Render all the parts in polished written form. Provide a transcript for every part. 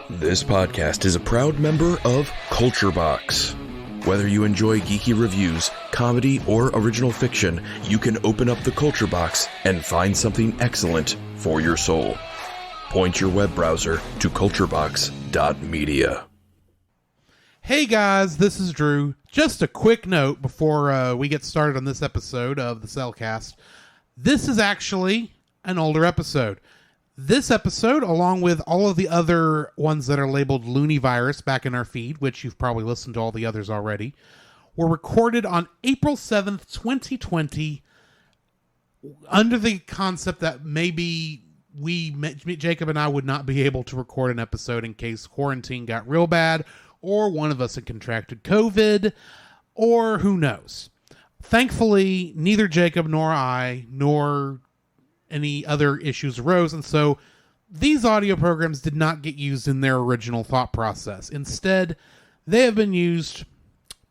This podcast is a proud member of Culture Box. Whether you enjoy geeky reviews, comedy, or original fiction, you can open up the Culture Box and find something excellent for your soul. Point your web browser to culturebox.media. Hey guys, this is Drew. Just a quick note before we get started on this episode of the Cellcast. This is actually an older episode. This episode, along with all of the other ones that are labeled LooneyVirus back in our feed, which you've probably listened to all the others already, were recorded on April 7th, 2020, under the concept that maybe Jacob and I would not be able to record an episode in case quarantine got real bad, or one of us had contracted COVID, or who knows. Thankfully, neither Jacob nor I, nor any other issues arose, and so these audio programs did not get used in their original thought process. Instead, they have been used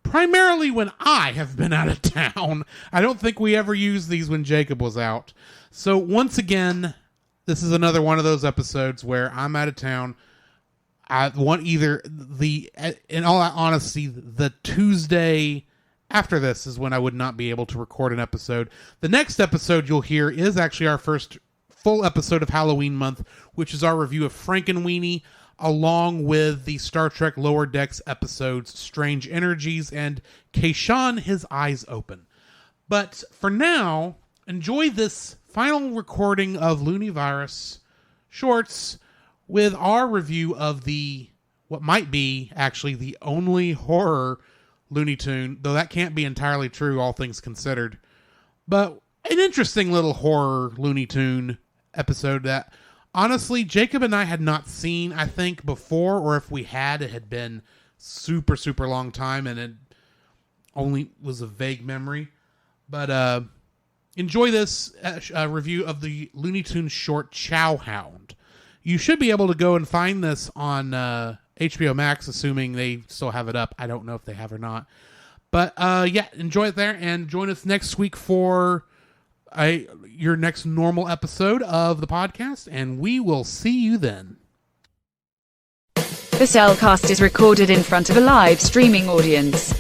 primarily when I have been out of town. I don't think we ever used these when Jacob was out. So once again, this is another one of those episodes where I'm out of town. I want either in all honesty, the Tuesday after this is when I would not be able to record an episode. The next episode you'll hear is actually our first full episode of Halloween month, which is our review of Frankenweenie, along with the Star Trek Lower Decks episodes Strange Energies and Kayshawn His Eyes Open. But for now, enjoy this final recording of LooneyVirus Shorts with our review of what might be actually the only horror Looney Tune, though that can't be entirely true, all things considered. But an interesting little horror Looney Tune episode that, honestly, Jacob and I had not seen, I think, before, or if we had, it had been super, super long time, and it only was a vague memory. But enjoy this review of the Looney Tunes short Chow Hound. You should be able to go and find this on HBO Max, assuming they still have it up. I don't know if they have or not. But yeah, enjoy it there, and join us next week for your next normal episode of the podcast, and we will see you then. The Cellcast is recorded in front of a live streaming audience.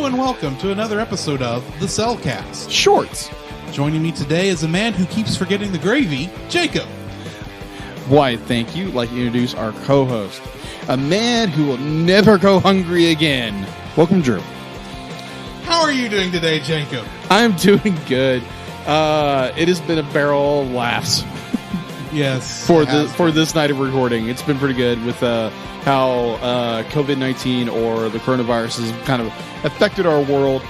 Welcome to another episode of the Cellcast Shorts. Joining me today is a man who keeps forgetting the gravy, Jacob. Why, thank you. I'd like to introduce our co-host, a man who will never go hungry again. Welcome, Drew. How are you doing today, Jacob? I'm doing good. It has been a barrel of laughs. Yes. For this night of recording. It's been pretty good with how COVID-19 or the coronavirus has kind of affected our world.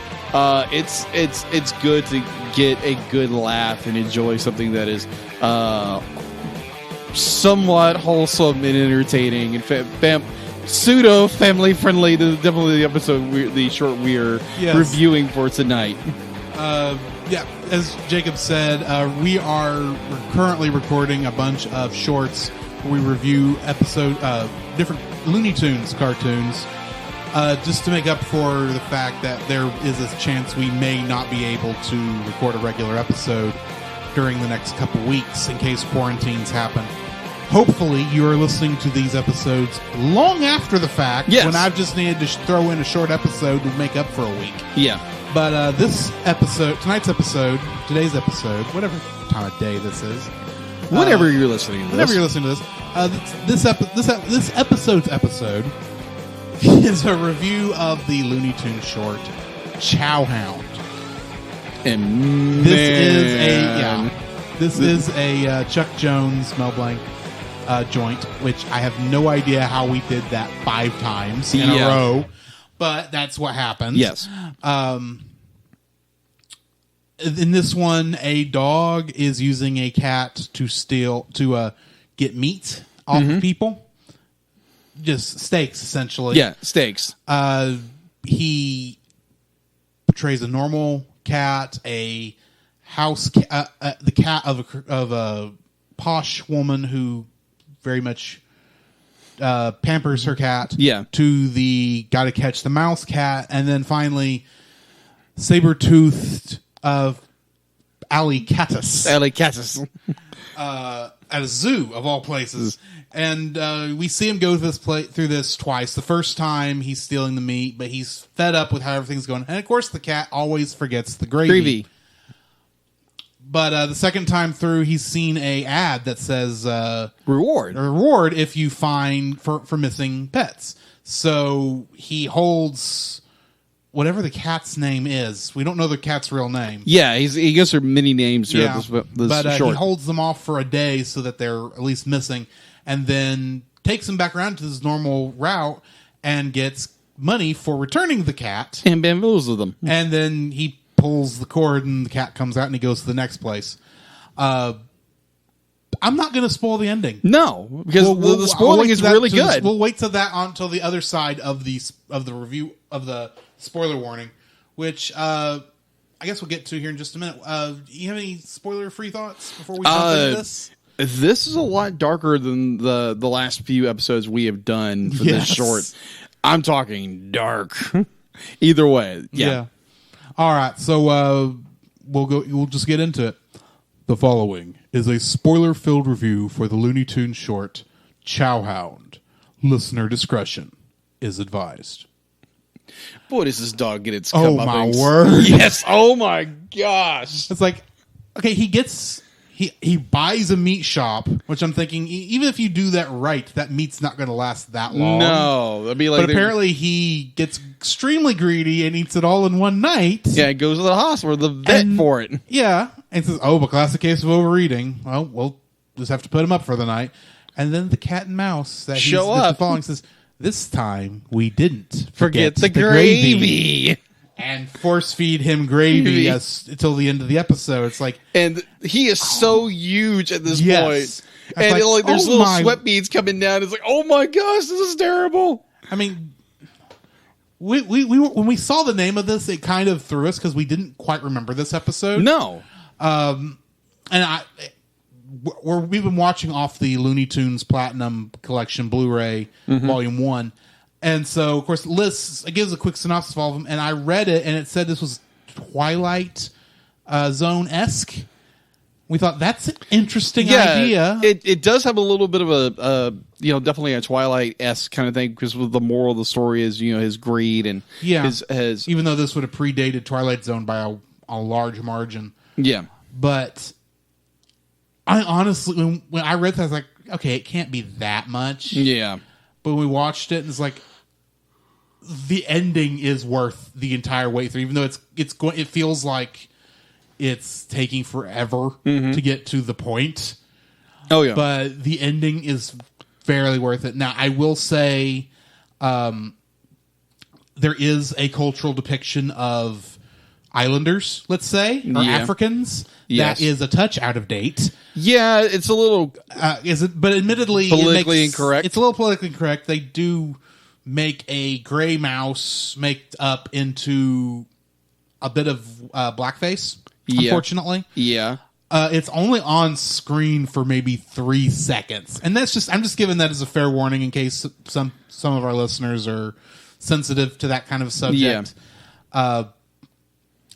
It's good to get a good laugh and enjoy something that is somewhat wholesome and entertaining and pseudo family friendly. Definitely the episode, the short we're reviewing for tonight. Yeah, as Jacob said, we're currently recording a bunch of shorts where we review different Looney Tunes cartoons, just to make up for the fact that there is a chance we may not be able to record a regular episode during the next couple weeks in case quarantines happen. Hopefully, you are listening to these episodes long after the fact, when I've just needed to throw in a short episode to make up for a week. Yeah. But today's episode, whatever time of day this is, whenever you're listening to this, this episode's episode is a review of the Looney Tunes short Chowhound. And this is a Chuck Jones Mel Blanc joint, which I have no idea how we did that 5 times in a row. But that's what happens. Yes. In this one, a dog is using a cat to get meat off of people. Just steaks, essentially. Yeah, steaks. He portrays a normal cat, a house cat, the cat of a posh woman who very much pampers her cat. Yeah. To the gotta catch the mouse cat, and then finally saber-toothed Alley Catus. At a zoo of all places, and we see him go through this twice. The first time he's stealing the meat, but he's fed up with how everything's going, and of course the cat always forgets the gravy. But the second time through, he's seen a ad that says reward if you find for missing pets. So he holds whatever the cat's name is. We don't know the cat's real name. Yeah, he gives her many names throughout this short. He holds them off for a day so that they're at least missing, and then takes them back around to his normal route and gets money for returning the cat. And bamboozles them. And then he pulls the cord and the cat comes out and he goes to the next place. I'm not going to spoil the ending. No, because the spoiling is really good. We'll wait till that until the other side of the review of the spoiler warning, which I guess we'll get to here in just a minute. Do you have any spoiler-free thoughts before we jump into this? This is a lot darker than the last few episodes we have done for this short. I'm talking dark. Either way, yeah. All right, so we'll just get into it. The following is a spoiler-filled review for the Looney Tunes short Chowhound. Listener discretion is advised. Boy, does this dog get its comeuppance. Oh, my word. Yes, oh my gosh. It's like, okay, he buys a meat shop, which I'm thinking, even if you do that right, that meat's not going to last that long. No. That'd be like but apparently he gets extremely greedy and eats it all in one night. Yeah, goes to the hospital, the vet for it. Yeah, and says, oh, a classic case of overeating. Well, we'll just have to put him up for the night. And then the cat and mouse that show up. The following says, this time we didn't forget the gravy. And force feed him gravy until the end of the episode. It's like, and he is so huge at this point, and like, there's little sweat beads coming down. It's like, oh my gosh, this is terrible. I mean, we when we saw the name of this, it kind of threw us because we didn't quite remember this episode. No, and we've been watching off the Looney Tunes Platinum Collection Blu-ray Volume 1. And so, of course, Liz gives a quick synopsis of all of them, and I read it, and it said this was Twilight Zone-esque. We thought, that's an interesting idea. It does have a little bit of a definitely a Twilight-esque kind of thing, because the moral of the story is, his greed and his... Even though this would have predated Twilight Zone by a large margin. Yeah. But I honestly, when I read that, I was like, okay, it can't be that much. Yeah. But when we watched it, it's like the ending is worth the entire way through, even though it feels like it's taking forever to get to the point. Oh yeah, but the ending is fairly worth it. Now, I will say, there is a cultural depiction of islanders, let's say, or Africans. That is a touch out of date. Yeah, it's a little... But admittedly... Politically incorrect. It's a little politically incorrect. They do make a gray mouse make up into a bit of blackface, unfortunately. Yeah. It's only on screen for maybe 3 seconds. And that's I'm just giving that as a fair warning in case some of our listeners are sensitive to that kind of subject. Yeah.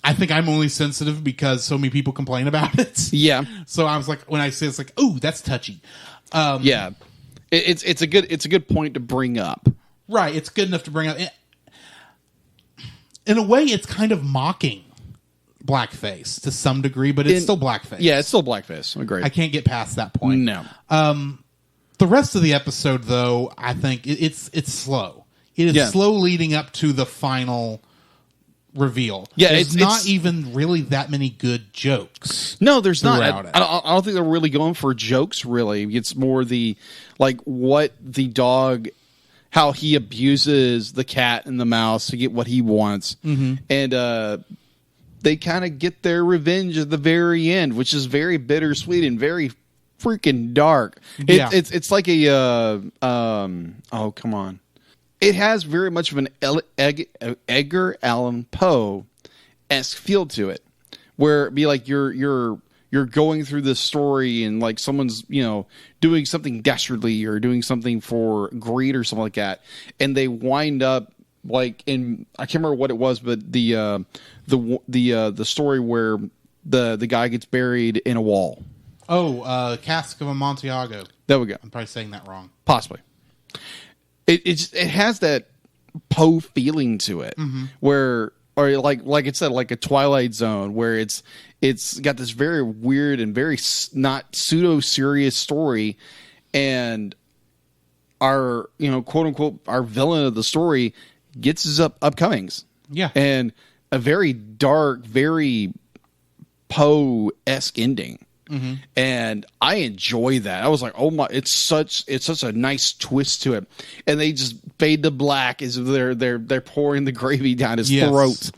I think I'm only sensitive because so many people complain about it. Yeah. So I was like, when I say it's like, oh, that's touchy. Yeah. It's a good point to bring up. Right. It's good enough to bring up. In a way, it's kind of mocking blackface to some degree, but it's still blackface. Yeah, it's still blackface. Agreed. I can't get past that point. No. The rest of the episode, though, I think it's slow. It is slow leading up to the final reveal. Yeah, it's not even really that many good jokes. No, there's not. I don't think they're really going for jokes. Really, it's more what the dog, how he abuses the cat and the mouse to get what he wants, and they kind of get their revenge at the very end, which is very bittersweet and very freaking dark. It's like a oh, come on. It has very much of an Edgar Allan Poe-esque feel to it, where it'd be like you're you're going through this story and like someone's, doing something dastardly or doing something for greed or something like that, and they wind up like in, I can't remember what it was, but the story where the guy gets buried in a wall. Oh, Cask of Amontillado. There we go. I'm probably saying that wrong. Possibly. It has that Poe feeling to it, where, or like it said, like a Twilight Zone, where it's got this very weird and very not pseudo serious story, and our quote unquote our villain of the story gets his upcomings. Yeah, and a very dark, very Poe-esque ending. And I enjoy that. I was like, oh my, it's such a nice twist to it. And they just fade to black as they're pouring the gravy down his throat.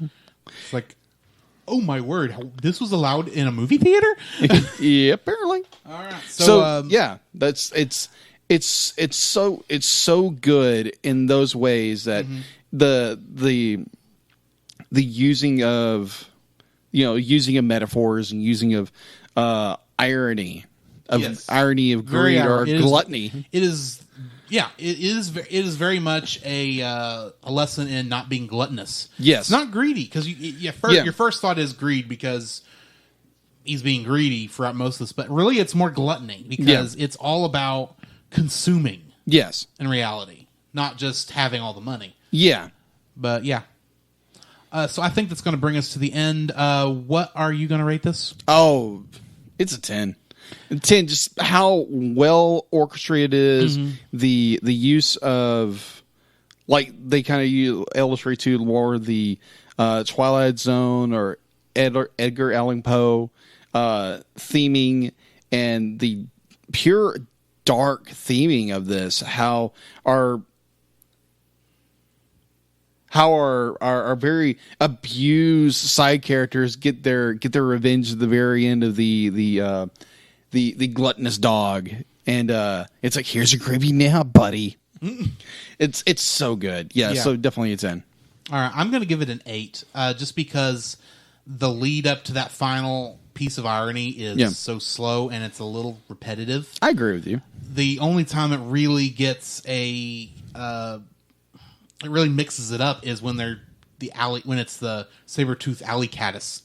It's like, oh my word, this was allowed in a movie theater? Yeah, apparently. All right. So yeah, that's it's so good in those ways that the using of metaphors and using of irony of greed or gluttony. It is very much a lesson in not being gluttonous. Yes, it's not greedy, because your first thought is greed because he's being greedy throughout most of this, but really it's more gluttony because it's all about consuming. Yes, in reality, not just having all the money. Yeah, but yeah. So I think that's going to bring us to the end. What are you going to rate this? Oh, it's a 10. 10, just how well orchestrated it is. The use of, like, they kind of illustrate to more the Twilight Zone or Edgar Allan Poe theming, and the pure dark theming of this. How our very abused side characters get their revenge at the very end of the gluttonous dog, and it's like, here's your gravy now, buddy. It's so good. Yeah, so definitely a 10. All right, I'm going to give it an 8, just because the lead up to that final piece of irony is so slow and it's a little repetitive. I agree with you. The only time it really gets it really mixes it up is when when it's the saber-tooth alley caddis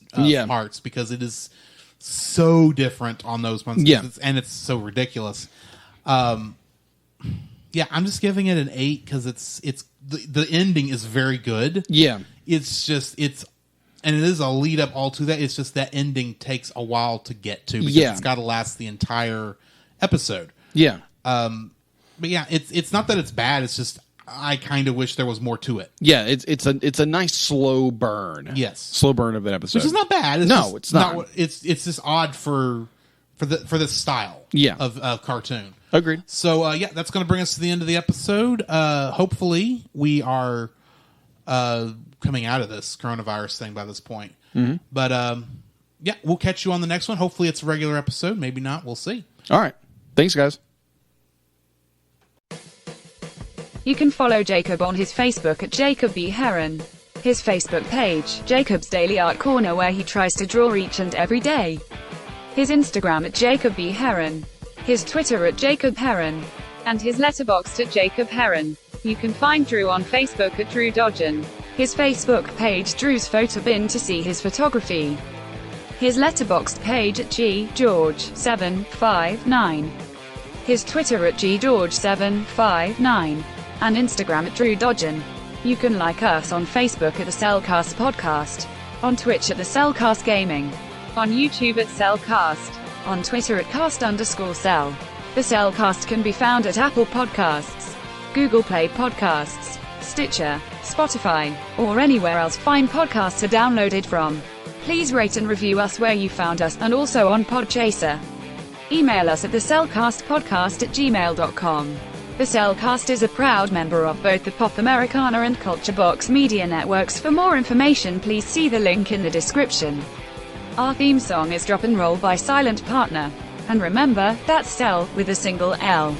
parts, because it is so different on those ones. And it's so ridiculous. I'm just giving it an 8 because the ending is very good. Yeah, and it is a lead up all to that. It's just that ending takes a while to get to because it's got to last the entire episode. Yeah. But yeah, it's not that it's bad. It's just I kind of wish there was more to it. Yeah, it's a nice slow burn. Yes, slow burn of an episode, which is not bad. It's not. It's just odd for this style. Of cartoon. Agreed. So that's going to bring us to the end of the episode. Hopefully, we are coming out of this coronavirus thing by this point. But we'll catch you on the next one. Hopefully, it's a regular episode. Maybe not. We'll see. All right. Thanks, guys. You can follow Jacob on his Facebook at Jacob B. Heron. His Facebook page, Jacob's Daily Art Corner, where he tries to draw each and every day. His Instagram at Jacob B. Heron. His Twitter at Jacob Heron. And his Letterboxd at Jacob Heron. You can find Drew on Facebook at Drew Dodgen. His Facebook page, Drew's Photo Bin, to see his photography. His Letterboxd page at GGeorge759. His Twitter at GGeorge759. And Instagram at Drew Dodgen. You can like us on Facebook at the Cellcast Podcast, on Twitch at the Cellcast Gaming, on YouTube at Cellcast, on Twitter at cast_cell. The Cellcast can be found at Apple Podcasts, Google Play Podcasts, Stitcher, Spotify, or anywhere else fine podcasts are downloaded from. Please rate and review us where you found us, and also on Podchaser. Email us at thecellcastpodcast@gmail.com. The Cellcast is a proud member of both the Pop Americana and Culture Box media networks. For more information, please see the link in the description. Our theme song is Drop and Roll by Silent Partner. And remember, that's Cell with a single L.